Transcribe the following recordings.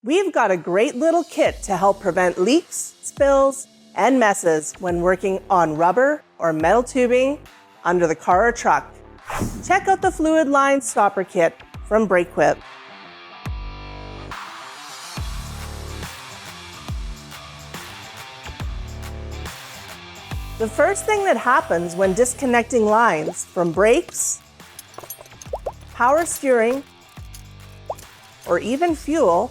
We've got a great little kit to help prevent leaks, spills, and messes when working on rubber or metal tubing under the car or truck. Check out the fluid line stopper kit from BrakeQuip. The first thing that happens when disconnecting lines from brakes, power steering, or even fuel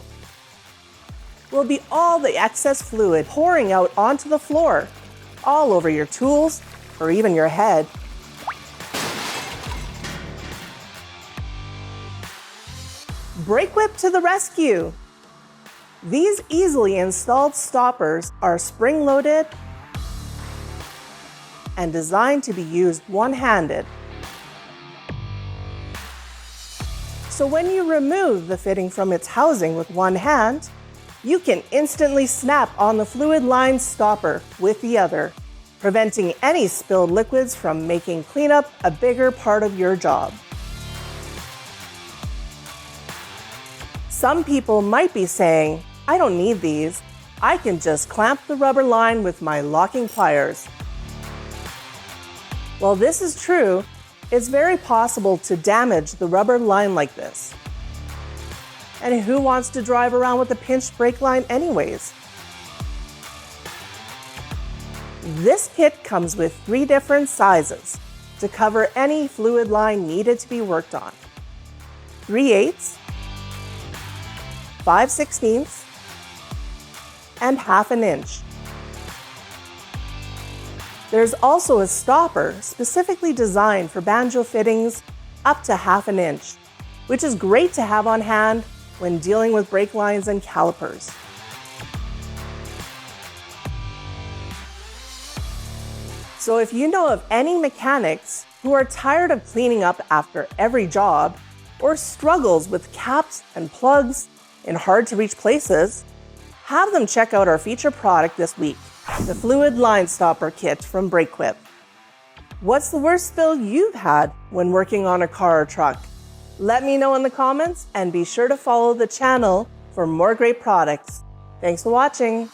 will be all the excess fluid pouring out onto the floor, all over your tools or even your head. BrakeQuip to the rescue! These easily installed stoppers are spring-loaded and designed to be used one-handed. So when you remove the fitting from its housing with one hand, you can instantly snap on the fluid line stopper with the other, preventing any spilled liquids from making cleanup a bigger part of your job. Some people might be saying, I don't need these. I can just clamp the rubber line with my locking pliers. While this is true, it's very possible to damage the rubber line like this. And who wants to drive around with a pinched brake line anyways? This kit comes with 3 different sizes to cover any fluid line needed to be worked on: 3/8, 5/16, and 1/2 inch. There's also a stopper specifically designed for banjo fittings up to 1/2 inch, which is great to have on hand when dealing with brake lines and calipers. So if you know of any mechanics who are tired of cleaning up after every job or struggles with caps and plugs in hard-to-reach places, have them check out our featured product this week, the Fluid Line Stopper Kit from BrakeQuip. What's the worst spill you've had when working on a car or truck? Let me know in the comments and be sure to follow the channel for more great products. Thanks for watching.